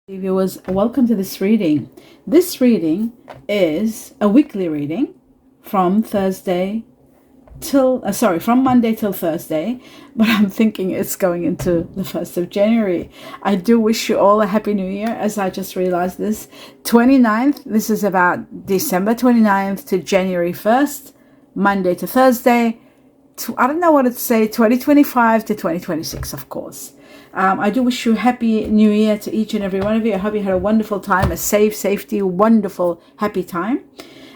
Viewers, welcome to this reading. This reading is a weekly reading from from Monday till Thursday, but I'm thinking it's going into the 1st of January. I do wish you all a happy new year, as I just realized this. 29th, this is about December 29th to January 1st, Monday to Thursday. I don't know what to say, 2025 to 2026, of course. I do wish you a happy new year to each and every one of you. I hope you had a wonderful time, a safety, wonderful, happy time.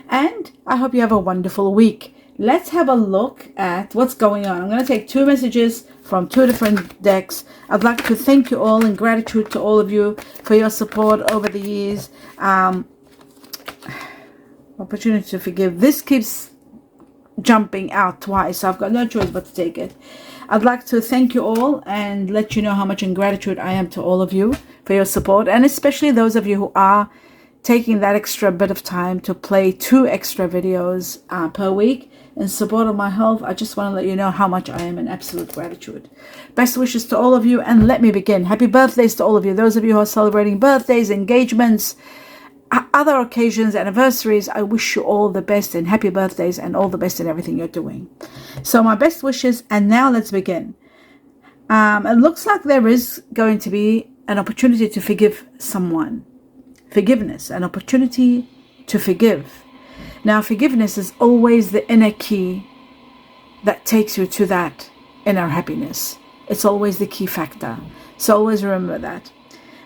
And I hope you have a wonderful week. Let's have a look at what's going on. I'm going to take two messages from two different decks. I'd like to thank you all and gratitude to all of you for your support over the years. Opportunity to forgive. This keeps jumping out twice, so I've got no choice but to take it. I'd like to thank you all and let you know how much in gratitude I am to all of you for your support, and especially those of you who are taking that extra bit of time to play 2 extra videos per week in support of my health. I just want to let you know how much I am in absolute gratitude. Best wishes to all of you, and let me begin. Happy birthdays to all of you. Those of you who are celebrating birthdays, engagements, other occasions, anniversaries, I wish you all the best and happy birthdays and all the best in everything you're doing. So my best wishes, and now let's begin. It looks like there is going to be an opportunity to forgive someone. Forgiveness, an opportunity to forgive. Now, forgiveness is always the inner key that takes you to that inner happiness. It's always the key factor. So always remember that.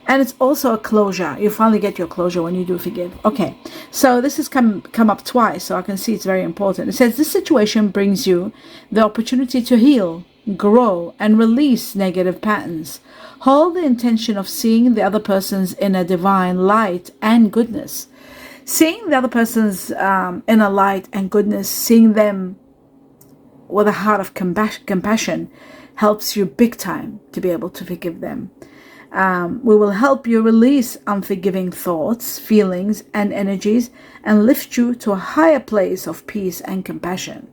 And it's also a closure. You finally get your closure when you do forgive. Okay, so this has come up twice, so I can see it's very important. It says this situation brings you the opportunity to heal, grow, and release negative patterns. Hold the intention of seeing the other person's inner divine light and goodness. Seeing the other person's inner light and goodness, seeing them with a heart of compassion helps you big time to be able to forgive them. We will help you release unforgiving thoughts, feelings, and energies, and lift you to a higher place of peace and compassion.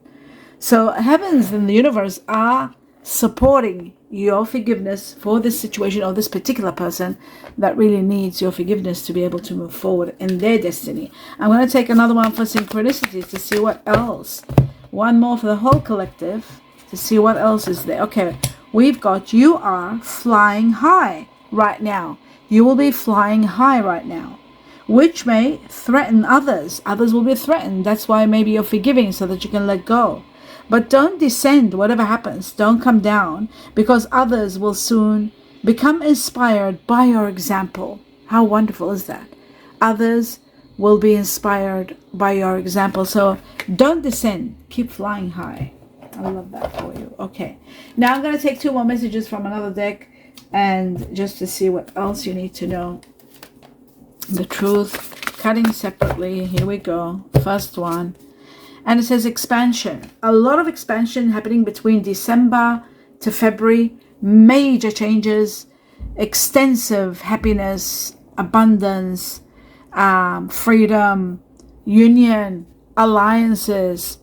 So heavens and the universe are supporting your forgiveness for this situation or this particular person that really needs your forgiveness to be able to move forward in their destiny. I'm going to take another one for synchronicity to see what else. One more for the whole collective to see what else is there. Okay, we've got you are flying high. Right now, you will be flying high right now, which may threaten others. Others will be threatened. That's why maybe you're forgiving so that you can let go. But don't descend, whatever happens. Don't come down, because others will soon become inspired by your example. How wonderful is that? Others will be inspired by your example. So don't descend. Keep flying high. I love that for you. Okay. Now I'm going to take 2 more messages from another deck, and just to see what else you need to know. The truth, cutting separately. Here we go. First one. And it says expansion. A lot of expansion happening between December to February. Major changes. Extensive happiness, abundance, freedom, union, alliances,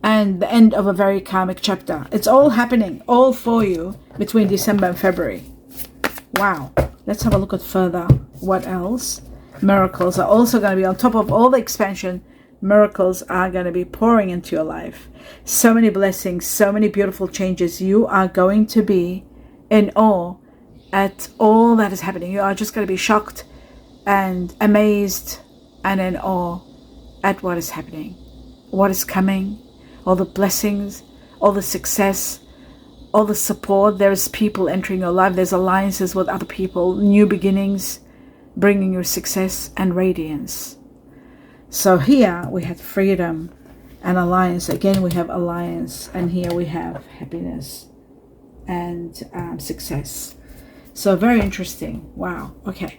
and the end of a very karmic chapter. It's all happening, all for you between December and February. Wow. Let's have a look at further. What else? Miracles are also going to be on top of all the expansion. Miracles are going to be pouring into your life. So many blessings, so many beautiful changes. You are going to be in awe at all that is happening. You are just going to be shocked and amazed and in awe at what is happening, what is coming, all the blessings, all the success, all the support. There's people entering your life. There's alliances with other people, new beginnings, bringing you success and radiance. So here we had freedom and alliance. Again, we have alliance, and here we have happiness and success. So very interesting. Wow. Okay.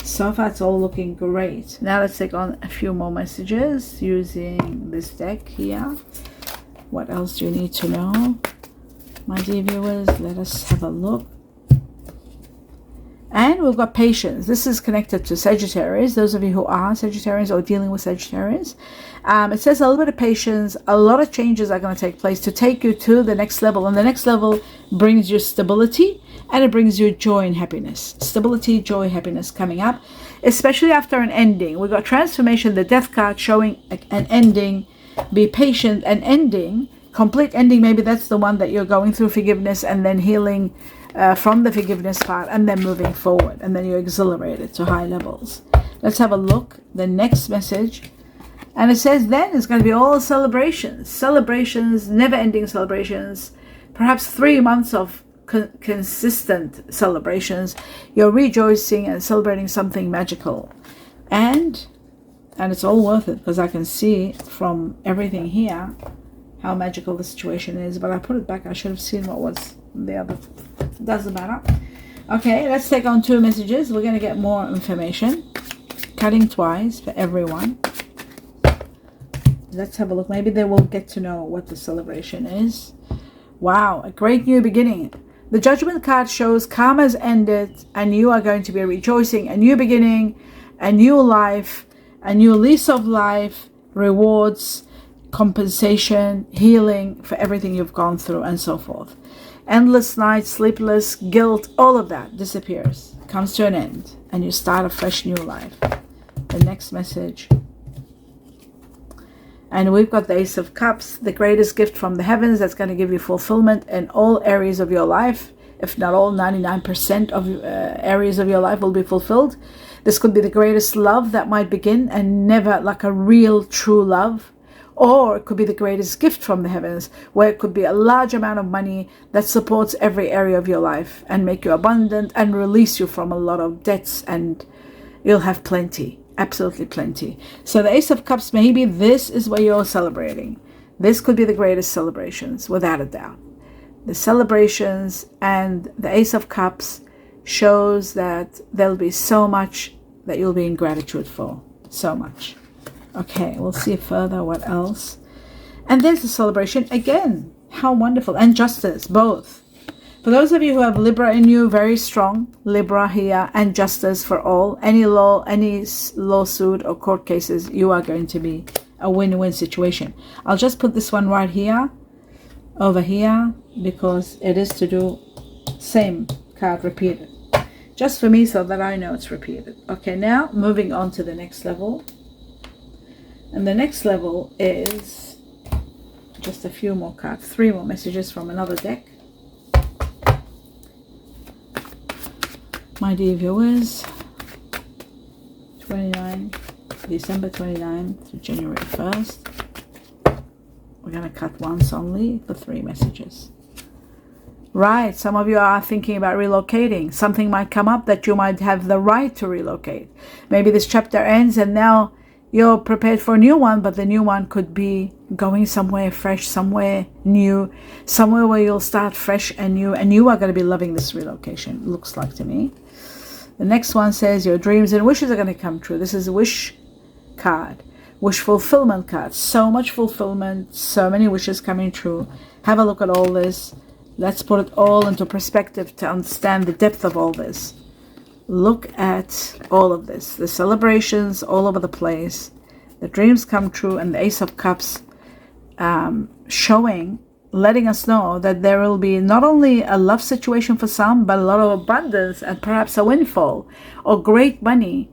So far it's all looking great. Now let's take on a few more messages using this deck here. What else do you need to know? My dear viewers, let us have a look. And we've got patience. This is connected to Sagittarius. Those of you who are Sagittarians or dealing with Sagittarius. It says a little bit of patience. A lot of changes are going to take place to take you to the next level. And the next level brings you stability, and it brings you joy and happiness. Stability, joy, happiness coming up, especially after an ending. We've got transformation, the death card showing an ending. Be patient, an ending, complete ending. Maybe that's the one that you're going through, forgiveness and then healing from the forgiveness part, and then moving forward, and then you're exhilarated to high levels. Let's have a look. The next message. And it says then it's going to be all celebrations, never-ending celebrations, perhaps 3 months of consistent celebrations. You're rejoicing and celebrating something magical, and it's all worth it, because I can see from everything here how magical the situation is. But I put it back. I should have seen what was the other. Doesn't matter. Okay, let's take on 2 messages. We're going to get more information. Cutting twice for everyone. Let's have a look. Maybe they will get to know what the celebration is. Wow, a great new beginning. The Judgment card shows karma's ended, and you are going to be rejoicing. A new beginning, a new life, a new lease of life, rewards, compensation, healing for everything you've gone through, and so forth. Endless nights, sleepless, guilt, all of that disappears, comes to an end, and you start a fresh new life. The next message. And we've got the Ace of Cups, the greatest gift from the heavens that's going to give you fulfillment in all areas of your life. If not all, 99% of areas of your life will be fulfilled. This could be the greatest love that might begin, and never like a real true love. Or it could be the greatest gift from the heavens, where it could be a large amount of money that supports every area of your life and make you abundant and release you from a lot of debts, and you'll have plenty, absolutely plenty. So the Ace of Cups, maybe this is where you're celebrating. This could be the greatest celebrations, without a doubt. The celebrations and the Ace of Cups shows that there'll be so much that you'll be in gratitude for. So much. Okay, we'll see further what else. And there's the celebration again. How wonderful. And justice, both. For those of you who have Libra in you, very strong. Libra here, and justice for all. Any law, any lawsuit or court cases, you are going to be a win-win situation. I'll just put this one right here, over here, because it is to do same card repeated. Just for me, so that I know it's repeated. Okay, now moving on to the next level. And the next level is just a few more cards, 3 more messages from another deck. My dear viewers, December 29 to January 1st. We're going to cut once only for 3 messages. Right, some of you are thinking about relocating. Something might come up that you might have the right to relocate. Maybe this chapter ends and now you're prepared for a new one, but the new one could be going somewhere fresh, somewhere new, somewhere where you'll start fresh and new, and you are going to be loving this relocation, looks like to me. The next one says your dreams and wishes are going to come true. This is a wish card, wish fulfillment card. So much fulfillment, so many wishes coming true. Have a look at all this. Let's put it all into perspective to understand the depth of all this. Look at all of this, the celebrations all over the place, the dreams come true, and the Ace of Cups showing, letting us know that there will be not only a love situation for some, but a lot of abundance and perhaps a windfall or great money,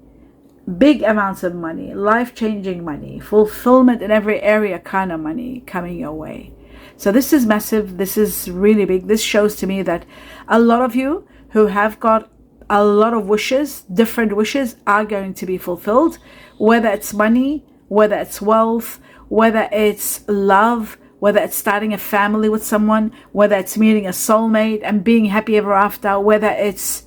big amounts of money, life-changing money, fulfillment in every area kind of money coming your way. So this is massive. This is really big. This shows to me that a lot of you who have got a lot of wishes, different wishes, are going to be fulfilled, whether it's money, whether it's wealth, whether it's love, whether it's starting a family with someone, whether it's meeting a soulmate and being happy ever after, whether it's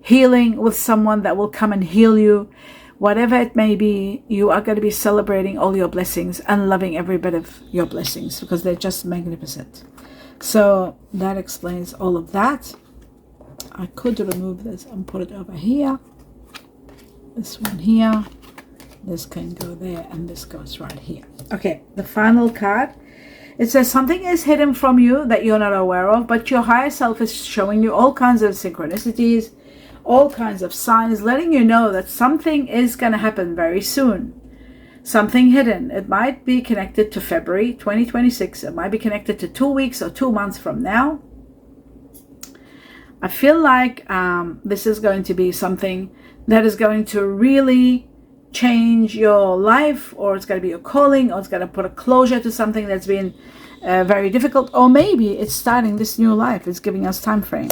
healing with someone that will come and heal you. Whatever it may be, you are going to be celebrating all your blessings and loving every bit of your blessings, because they're just magnificent. So that explains all of that. I could remove this and put it over here. This one here. This can go there, and this goes right here. Okay, the final card. It says something is hidden from you that you're not aware of, but your higher self is showing you all kinds of synchronicities, all kinds of signs letting you know that something is going to happen very soon. Something hidden. It might be connected to February 2026. It might be connected to 2 weeks or 2 months from now. I feel like this is going to be something that is going to really change your life, or it's going to be a calling, or it's going to put a closure to something that's been very difficult, or maybe it's starting this new life. It's giving us time frame.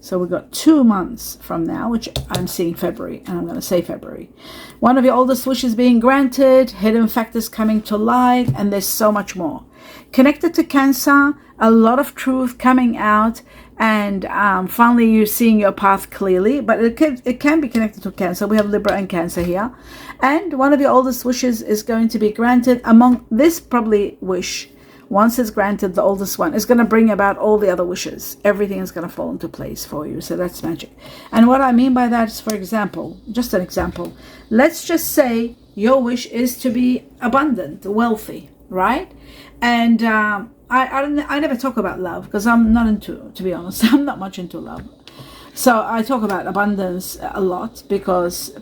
So we've got 2 months from now, which I'm seeing February, and I'm going to say February. One of your oldest wishes being granted, hidden factors coming to light, and there's so much more. Connected to Cancer, a lot of truth coming out, and finally you're seeing your path clearly, but it can be connected to Cancer. We have Libra and Cancer here. And one of your oldest wishes is going to be granted. Among this probably wish, once it's granted, the oldest one is going to bring about all the other wishes. Everything is going to fall into place for you. So that's magic. And what I mean by that is, for example, just an example. Let's just say your wish is to be abundant, wealthy, right? And I never talk about love because I'm not into, to be honest, I'm not much into love. So I talk about abundance a lot because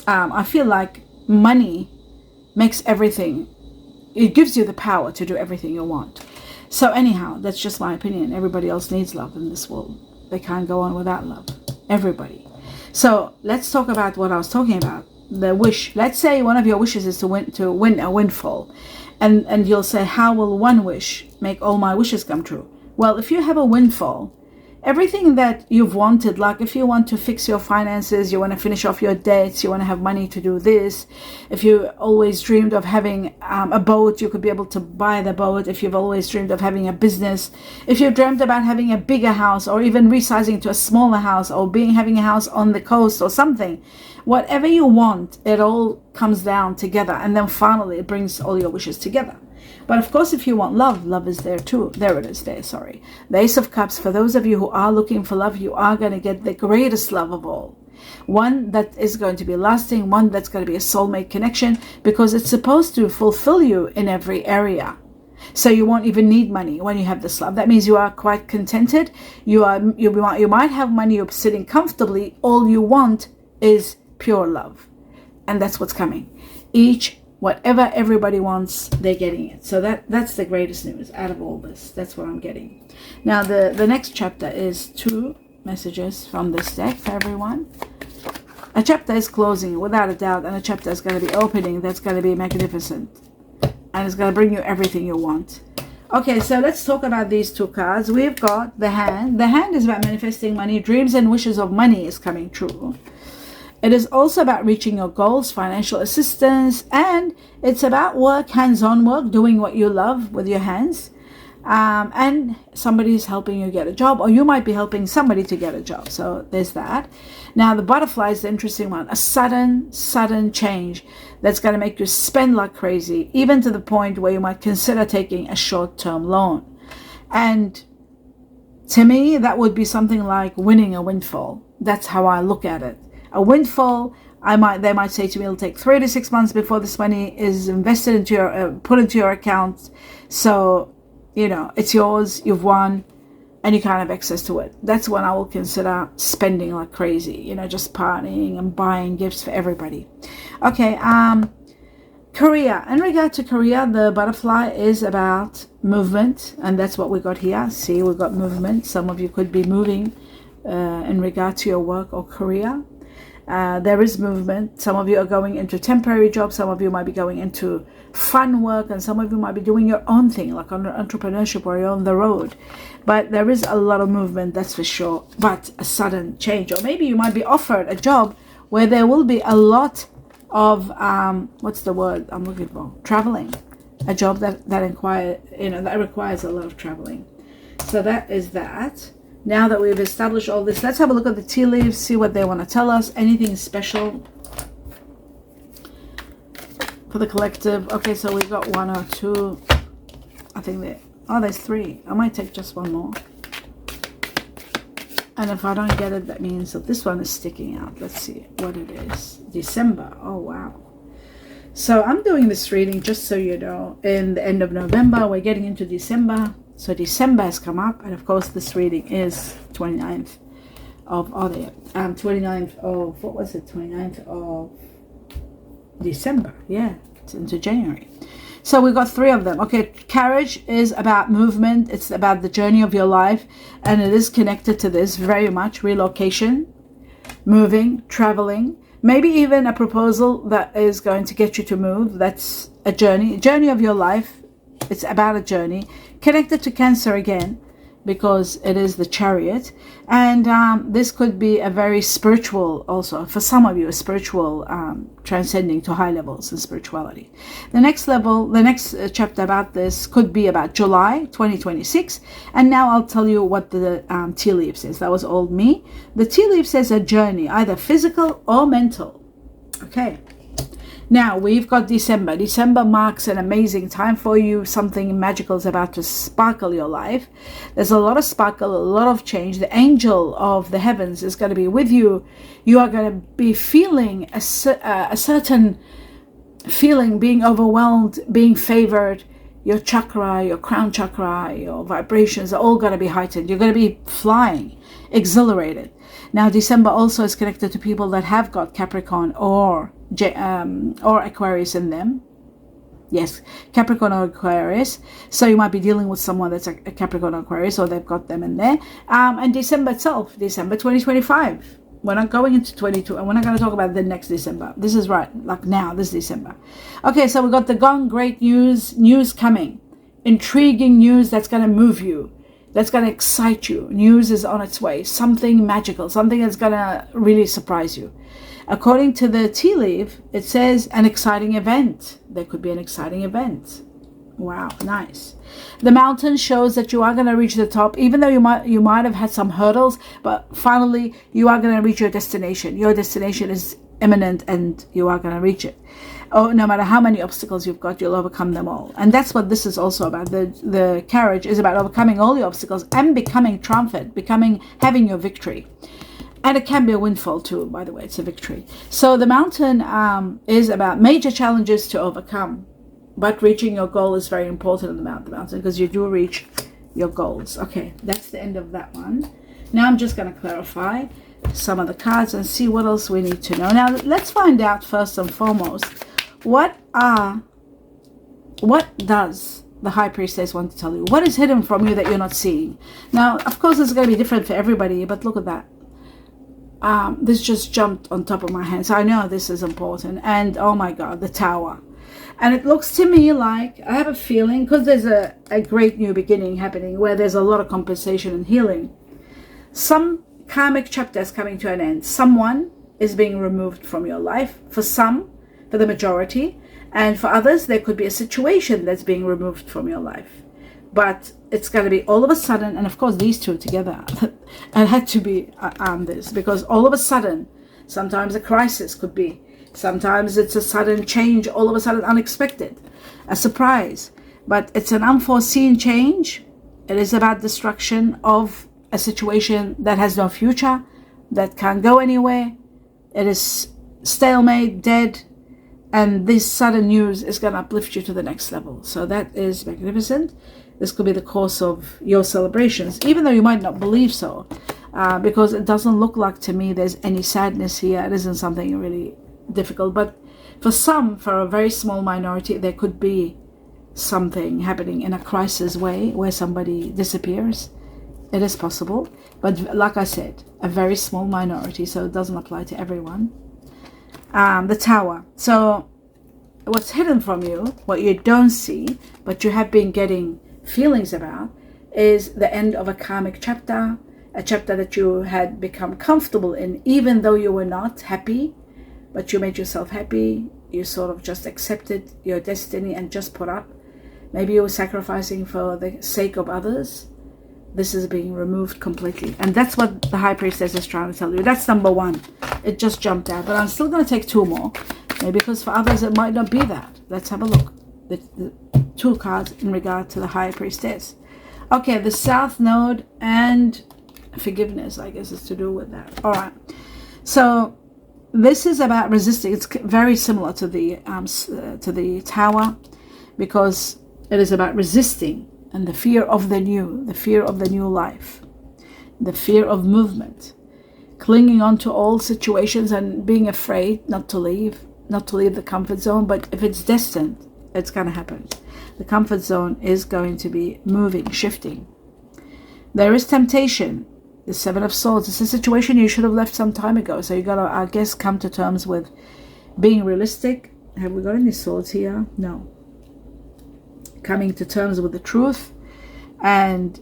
I feel like money makes everything. It gives you the power to do everything you want. So anyhow, that's just my opinion. Everybody else needs love in this world. They can't go on without love. Everybody. So let's talk about what I was talking about. The wish. Let's say one of your wishes is to win a windfall. And you'll say, how will one wish make all my wishes come true? Well, if you have a windfall, everything that you've wanted, like if you want to fix your finances, you want to finish off your debts, you want to have money to do this, if you always dreamed of having a boat, you could be able to buy the boat. If you've always dreamed of having a business, if you've dreamed about having a bigger house, or even resizing to a smaller house, or having a house on the coast or something, whatever you want, it all comes down together, and then finally it brings all your wishes together. But of course, if you want love, love is there too. There it is there, sorry. The Ace of Cups, for those of you who are looking for love, you are going to get the greatest love of all. One that is going to be lasting, one that's going to be a soulmate connection, because it's supposed to fulfill you in every area. So you won't even need money when you have this love. That means you are quite contented. You might have money, you're sitting comfortably. All you want is pure love. And that's what's coming. Whatever everybody wants, they're getting it. So that's the greatest news out of all this. That's what I'm getting. Now the next chapter is 2 messages from this deck for everyone. A chapter is closing without a doubt, and a chapter is going to be opening that's going to be magnificent. And it's going to bring you everything you want. Okay, so let's talk about these 2 cards. We've got the Hand. The Hand is about manifesting money. Dreams and wishes of money is coming true. It is also about reaching your goals, financial assistance, and it's about work, hands-on work, doing what you love with your hands. And somebody is helping you get a job, or you might be helping somebody to get a job. So there's that. Now the Butterfly is the interesting one. A sudden change that's going to make you spend like crazy, even to the point where you might consider taking a short-term loan. And to me, that would be something like winning a windfall. That's how I look at it. A windfall, they might say to me, it'll take 3 to 6 months before this money is invested into your, put into your account. So, it's yours, you've won, and you can't have access to it. That's when I will consider spending like crazy, just partying and buying gifts for everybody. Okay, career. In regard to career, the Butterfly is about movement, and that's what we got here. See, we've got movement. Some of you could be moving in regard to your work or career. There is movement. Some of you are going into temporary jobs. Some of you might be going into fun work, and some of you might be doing your own thing, like entrepreneurship, or you're on the road. But there is a lot of movement, that's for sure. But a sudden change, or maybe you might be offered a job where there will be a lot of what's the word I'm looking for? Traveling. A job that requires a lot of traveling. So that is that. Now that we've established all this, let's have a look at the tea leaves, see what they want to tell us. Anything special for the collective? Okay, so we've got 1 or 2. I think there's 3. I might take just 1 more. And if I don't get it, that means that this one is sticking out. Let's see what it is. December. Oh, wow. So I'm doing this reading, just so you know, in the end of November. We're getting into December. So December has come up, and of course this reading is 29th of 29th of, what was it, 29th of December. Yeah, it's into January. So we got 3 of them. Okay, carriage is about movement. It's about the journey of your life, and it is connected to this very much. Relocation, moving, traveling, maybe even a proposal that is going to get you to move. That's a journey of your life. It's about a journey connected to Cancer again, because it is the Chariot. And this could be a very spiritual, also for some of you, a spiritual transcending to high levels in spirituality. The next level, the next chapter about this could be about July 2026. And now I'll tell you what the tea leaf says. That was old me. The tea leaf says a journey, either physical or mental. Okay. Now we've got December. December marks an amazing time for you. Something magical is about to sparkle your life. There's a lot of sparkle, a lot of change. The angel of the heavens is going to be with you. You are going to be feeling a certain feeling, being overwhelmed, being favored. Your chakra, your crown chakra, your vibrations are all going to be heightened. You're going to be flying, exhilarated. Now December also is connected to people that have got Capricorn or Aquarius in them. Yes, Capricorn or Aquarius. So you might be dealing with someone that's a Capricorn or Aquarius, or they've got them in there. And December itself, December 2025. We're not going into 22, and we're not going to talk about the next December. This is right, like now, this December. Okay, so we got the gong, great news coming. Intriguing news that's going to move you, that's going to excite you. News is on its way. Something magical, something that's going to really surprise you. According to the tea leaf, it says an exciting event. There could be an exciting event. Wow, nice. The mountain shows that you are going to reach the top, even though you might have had some hurdles, but finally you are going to reach your destination. Your destination is imminent and you are going to reach it. Oh, no matter how many obstacles you've got, you'll overcome them all. And that's what this is also about. The carriage is about overcoming all the obstacles and becoming triumphant, having your victory. And it can be a windfall too, by the way. It's a victory. So the mountain is about major challenges to overcome. But reaching your goal is very important in the mountain, because you do reach your goals. Okay, that's the end of that one. Now I'm just going to clarify some of the cards and see what else we need to know. Now let's find out first and foremost, what does the High Priestess want to tell you? What is hidden from you that you're not seeing? Now, of course, it's going to be different for everybody, but look at that. This just jumped on top of my head, so I know this is important. And oh my God, the Tower. And it looks to me like, I have a feeling, because there's a great new beginning happening where there's a lot of compensation and healing. Some karmic chapter is coming to an end. Someone is being removed from your life. For some, for the majority. And for others, there could be a situation that's being removed from your life. But it's going to be all of a sudden, and of course these two together, it had to be on this, because all of a sudden, sometimes a crisis could be. Sometimes it's a sudden change, all of a sudden unexpected, a surprise. But it's an unforeseen change. It is about destruction of a situation that has no future, that can't go anywhere. It is stalemate, dead, and this sudden news is going to uplift you to the next level. So that is magnificent. This could be the course of your celebrations, even though you might not believe so, because it doesn't look like to me there's any sadness here. It isn't something really difficult, but for some, for a very small minority, there could be something happening in a crisis way where somebody disappears. It is possible, but like I said, a very small minority, so it doesn't apply to everyone. The Tower. So what's hidden from you, what you don't see, but you have been getting feelings about, is the end of a karmic chapter, a chapter that you had become comfortable in, even though you were not happy, but you made yourself happy. You sort of just accepted your destiny and just put up. Maybe you were sacrificing for the sake of others. This is being removed completely. And that's what the High Priestess is trying to tell you. That's number one. It just jumped out. But I'm still going to take 2 more. Maybe because for others it might not be that. Let's have a look. The 2 cards in regard to the High Priestess. Okay, the South Node and forgiveness, I guess, is to do with that. All right. So this is about resisting. It's very similar to the Tower, because it is about resisting and the fear of the new life, the fear of movement. clinging on to all situations and being afraid not to leave the comfort zone. But if it's destined, it's going to happen. The comfort zone is going to be moving, shifting. There is temptation. The Seven of Swords. It's a situation you should have left some time ago. So you got to, I guess, come to terms with being realistic. Have we got any swords here? No. Coming to terms with the truth, and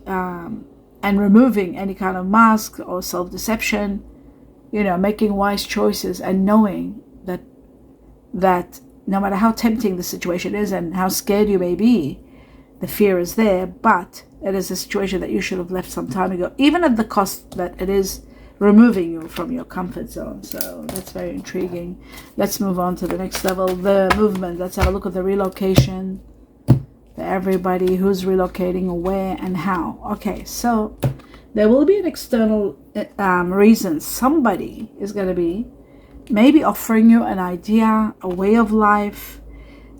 removing any kind of mask or self-deception. Making wise choices and knowing that no matter how tempting the situation is and how scared you may be, the fear is there, but it is a situation that you should have left some time ago, even at the cost that it is removing you from your comfort zone. So that's very intriguing. Let's move on to the next level, the movement. Let's have a look at the relocation. For everybody who's relocating, where and how. Okay, so there will be an external reason. Somebody is going to be maybe offering you an idea, a way of life.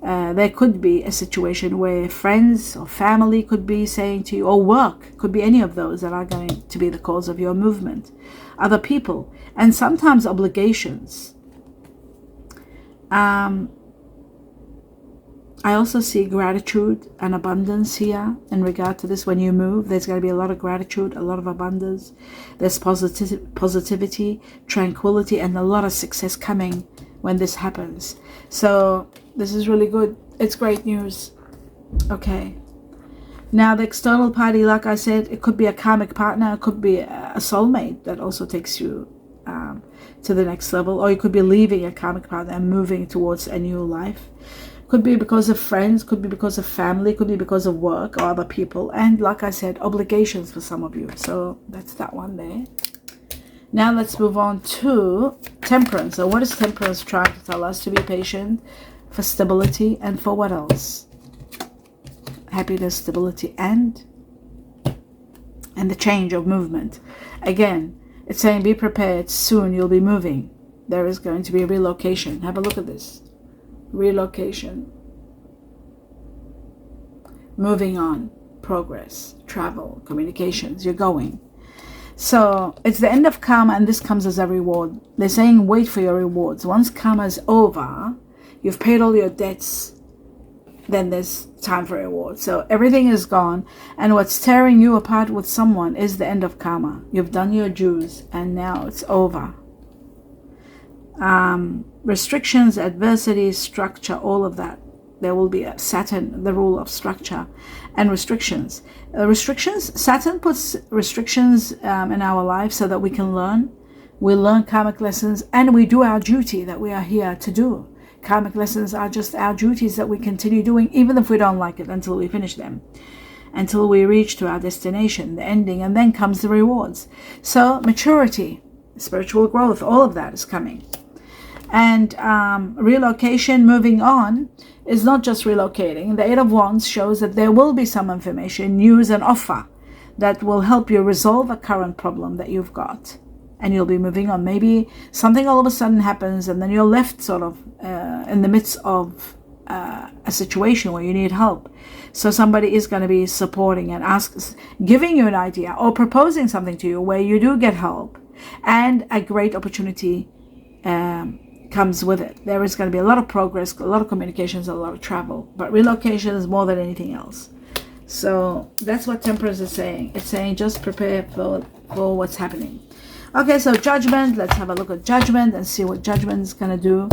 There could be a situation where friends or family could be saying to you, or work, could be any of those that are going to be the cause of your movement. Other people, and sometimes obligations. I also see gratitude and abundance here in regard to this. When you move, there's going to be a lot of gratitude, a lot of abundance. There's positivity, tranquility, and a lot of success coming when this happens. So this is really good. It's great news. Okay. Now the external party, like I said, it could be a karmic partner. It could be a soulmate that also takes you to the next level. Or you could be leaving a karmic partner and moving towards a new life. Could be because of friends, could be because of family, could be because of work or other people. And like I said, obligations for some of you. So that's that one there. Now let's move on to temperance. So what is temperance trying to tell us? To be patient, for stability, and for what else? Happiness, stability, and the change of movement. Again, it's saying be prepared. Soon you'll be moving. There is going to be a relocation. Have a look at this. Relocation, moving on, progress, travel, communications, you're going. So it's the end of karma, and this comes as a reward. They're saying wait for your rewards. Once karma is over, you've paid all your debts, then there's time for reward. So everything is gone, and what's tearing you apart with someone is the end of karma. You've done your dues, and now it's over. Restrictions, adversity, structure, all of that. There will be a Saturn, the rule of structure and restrictions. Saturn puts restrictions in our life so that we can learn. We learn karmic lessons and we do our duty that we are here to do. Karmic lessons are just our duties that we continue doing even if we don't like it until we finish them. Until we reach to our destination, the ending, and then comes the rewards. So maturity, spiritual growth, all of that is coming. And relocation, moving on, is not just relocating. The Eight of Wands shows that there will be some information, news, and offer that will help you resolve a current problem that you've got. And you'll be moving on. Maybe something all of a sudden happens and then you're left sort of in the midst of a situation where you need help. So somebody is going to be supporting and giving you an idea or proposing something to you where you do get help. And a great opportunity comes with it. There is going to be a lot of progress, a lot of communications, a lot of travel. But relocation is more than anything else. So that's what temperance is saying. It's saying just prepare for what's happening. Okay, so judgment. Let's have a look at judgment and see what judgment is going to do.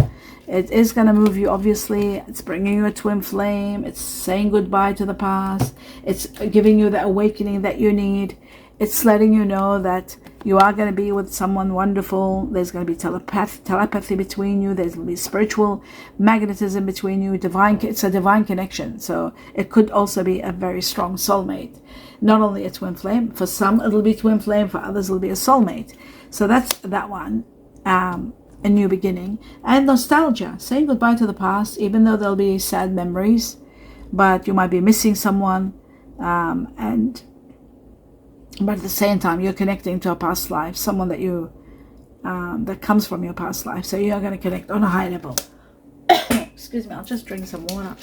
It is going to move you, obviously. It's bringing you a twin flame. It's saying goodbye to the past. It's giving you the awakening that you need. It's letting you know that you are going to be with someone wonderful. There's going to be telepathy between you. There's going to be spiritual magnetism between you. It's a divine connection. So it could also be a very strong soulmate. Not only a twin flame. For some, it'll be twin flame. For others, it'll be a soulmate. So that's that one. A new beginning. And nostalgia. Saying goodbye to the past, even though there'll be sad memories. But you might be missing someone. But at the same time, you're connecting to a past life, someone that that comes from your past life. So you're going to connect on a high level. Excuse me, I'll just drink some water.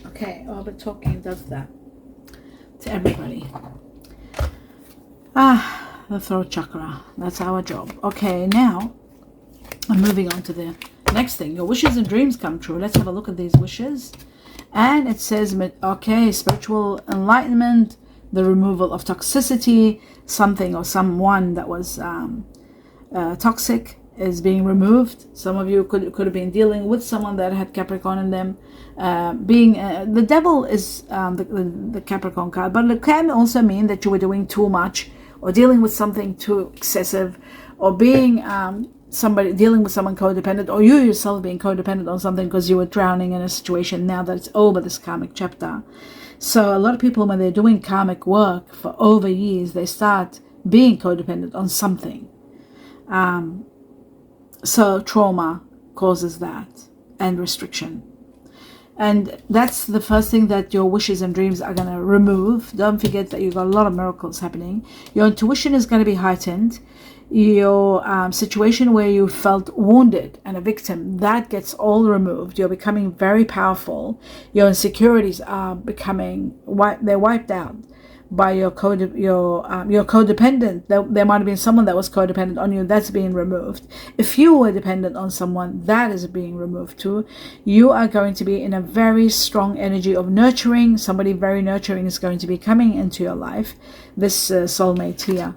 Okay, but talking does that to everybody. The throat chakra. That's our job. Okay, now I'm moving on to the next thing. Your wishes and dreams come true. Let's have a look at these wishes. And it says, okay, spiritual enlightenment, the removal of toxicity, something or someone that was toxic is being removed. Some of you could have been dealing with someone that had Capricorn in them. The devil is the Capricorn card, but it can also mean that you were doing too much, or dealing with something too excessive, or being dealing with someone codependent, or you yourself being codependent on something because you were drowning in a situation. Now that it's over, this karmic chapter. So a lot of people, when they're doing karmic work for over years, they start being codependent on something. So trauma causes that, and restriction. And that's the first thing that your wishes and dreams are going to remove. Don't forget that you've got a lot of miracles happening. Your intuition is going to be heightened. Your situation where you felt wounded and a victim, that gets all removed. You're becoming very powerful. Your insecurities are becoming they're wiped out by your codependent. There might have been someone that was codependent on you. That's being removed. If you were dependent on someone, that is being removed too. You are going to be in a very strong energy of nurturing. Somebody very nurturing is going to be coming into your life. This soulmate here,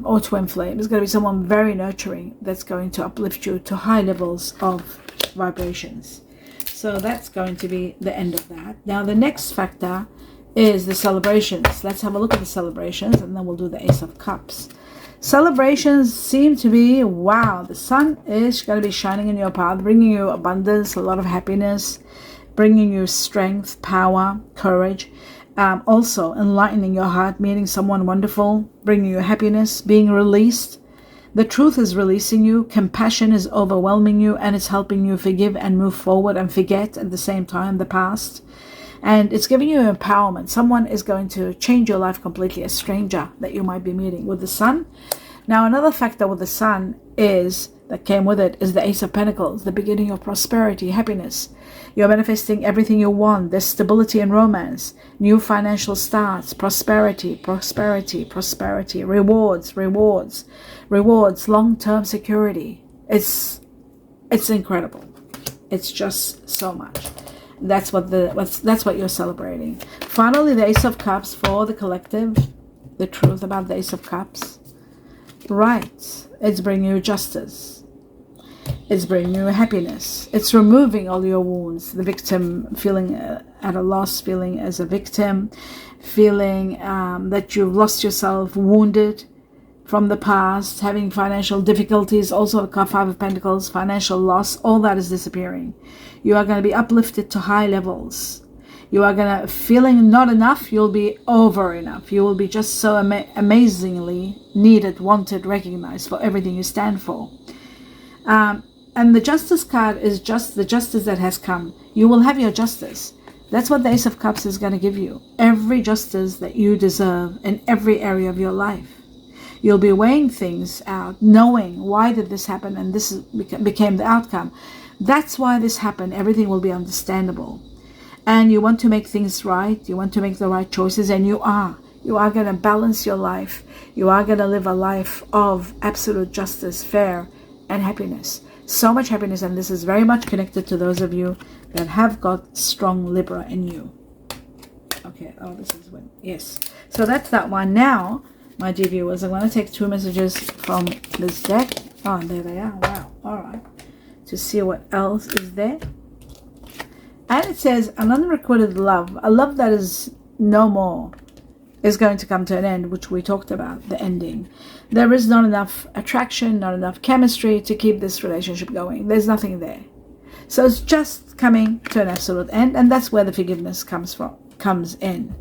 or twin flame, is going to be someone very nurturing that's going to uplift you to high levels of vibrations. So that's going to be the end of that. Now the next factor is the celebrations. Let's have a look at the celebrations, and then we'll do the Ace of Cups. Celebrations seem to be, wow, the sun is going to be shining in your path, bringing you abundance, a lot of happiness, bringing you strength, power, courage. Also enlightening your heart, meeting someone wonderful, bringing you happiness, being released. The truth is releasing you. Compassion is overwhelming you, and it's helping you forgive and move forward and forget at the same time the past. And it's giving you empowerment. Someone is going to change your life completely, a stranger that you might be meeting with the sun. Now, another factor with the sun that came with it is the Ace of Pentacles, the beginning of prosperity, happiness. You're manifesting everything you want. There's stability and romance, new financial starts, prosperity, prosperity, prosperity, rewards, rewards, rewards, long-term security. It's incredible. It's just so much. That's what you're celebrating. Finally, the Ace of Cups for the collective. The truth about the Ace of Cups. Right. It's bringing you justice. It's bringing you happiness. It's removing all your wounds. The victim feeling at a loss, feeling as a victim, feeling that you've lost yourself, wounded from the past, having financial difficulties, also the Five of Pentacles, financial loss, all that is disappearing. You are going to be uplifted to high levels. You are going to, feeling not enough, you'll be over enough. You will be just so amazingly needed, wanted, recognized for everything you stand for. And the Justice card is just the justice that has come. You will have your justice. That's what the Ace of Cups is going to give you. Every justice that you deserve in every area of your life. You'll be weighing things out, knowing why did this happen, and this became the outcome. That's why this happened. Everything will be understandable. And you want to make things right. You want to make the right choices, and you are. You are going to balance your life. You are going to live a life of absolute justice, fair, and happiness. So much happiness, and this is very much connected to those of you that have got strong Libra in you. Okay, oh, this is when, yes. So that's that one. Now, my dear viewers, I'm going to take 2 messages from this deck. Oh, and there they are. Wow. All right. To see what else is there. And it says, an unrequited love, a love that is no more, is going to come to an end, which we talked about, the ending. There is not enough attraction, not enough chemistry to keep this relationship going. There's nothing there. So it's just coming to an absolute end, and that's where the forgiveness comes in.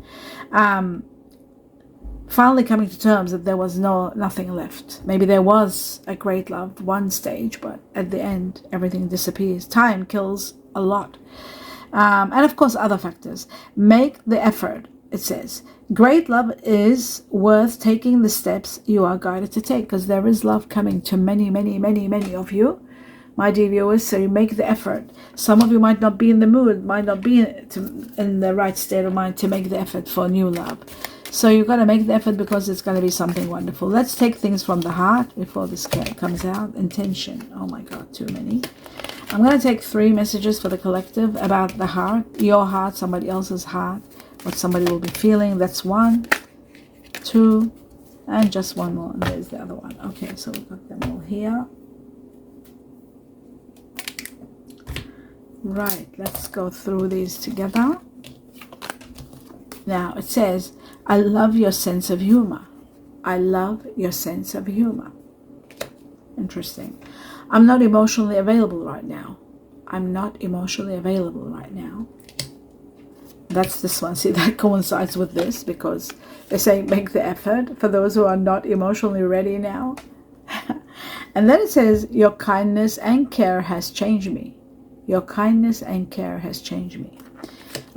Finally coming to terms that there was nothing left. Maybe there was a great love one stage, but at the end, everything disappears. Time kills a lot. And of course, other factors. Make the effort, it says. Great love is worth taking the steps you are guided to take, because there is love coming to many, many, many, many of you, my dear viewers. So you make the effort. Some of you might not be in the mood, might not be in the right state of mind to make the effort for new love. So you've got to make the effort because it's going to be something wonderful. Let's take things from the heart before this comes out. Intention. Oh my God, too many. I'm going to take 3 messages for the collective about the heart, your heart, somebody else's heart, what somebody will be feeling. That's 1, 2, and just 1 more. And there's the other one. Okay, so we've got them all here. Right, let's go through these together. Now it says, I love your sense of humor. I love your sense of humor. Interesting. I'm not emotionally available right now. I'm not emotionally available right now. That's this one. See, that coincides with this because they say make the effort for those who are not emotionally ready now. And then it says, your kindness and care has changed me. Your kindness and care has changed me.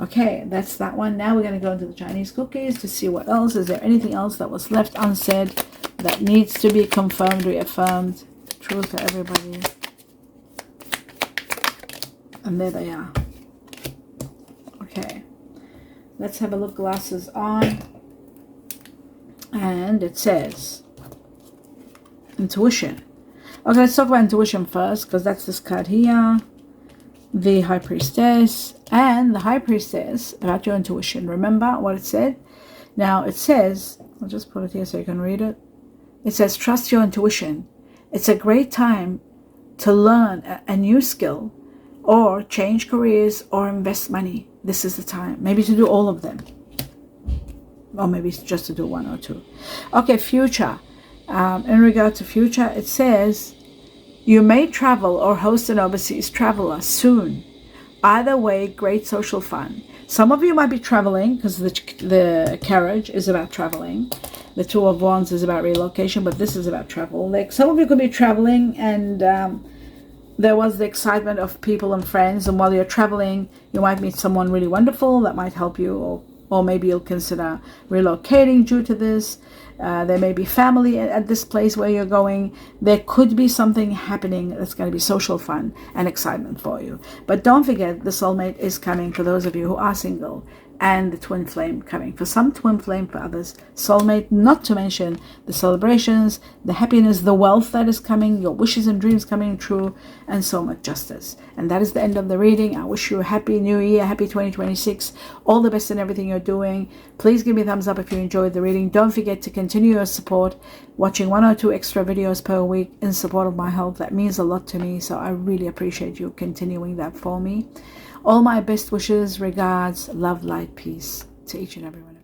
Okay, that's that one. Now we're going to go into the Chinese cookies to see what else. Is there anything else that was left unsaid that needs to be confirmed, reaffirmed? Truth to everybody. And there they are. Okay. Let's have a look. Glasses on. And it says intuition. Okay, let's talk about intuition first because that's this card here. The High Priestess and the High Priestess about your intuition. Remember what it said? Now it says, I'll just put it here so you can read it. It says, trust your intuition. It's a great time to learn a new skill or change careers or invest money. This is the time. Maybe to do all of them. Or maybe just to do 1 or 2. Okay, future. In regard to future, it says, you may travel or host an overseas traveler soon. Either way, great social fun. Some of you might be traveling because the carriage is about traveling. The 2 of Wands is about relocation, but this is about travel. Like some of you could be traveling and there was the excitement of people and friends. And while you're traveling, you might meet someone really wonderful that might help you, or maybe you'll consider relocating due to this. There may be family at this place where you're going. There could be something happening that's going to be social fun and excitement for you. But don't forget, the soulmate is coming for those of you who are single, and the twin flame coming. For some, twin flame, for others, soulmate, not to mention the celebrations, the happiness, the wealth that is coming, your wishes and dreams coming true, and so much justice. And that is the end of the reading. I wish you a happy new year, happy 2026, all the best in everything you're doing. Please give me a thumbs up if you enjoyed the reading. Don't forget to continue your support, watching 1 or 2 extra videos per week in support of my health. That means a lot to me, so I really appreciate you continuing that for me. All my best wishes, regards, love, light, peace to each and every one.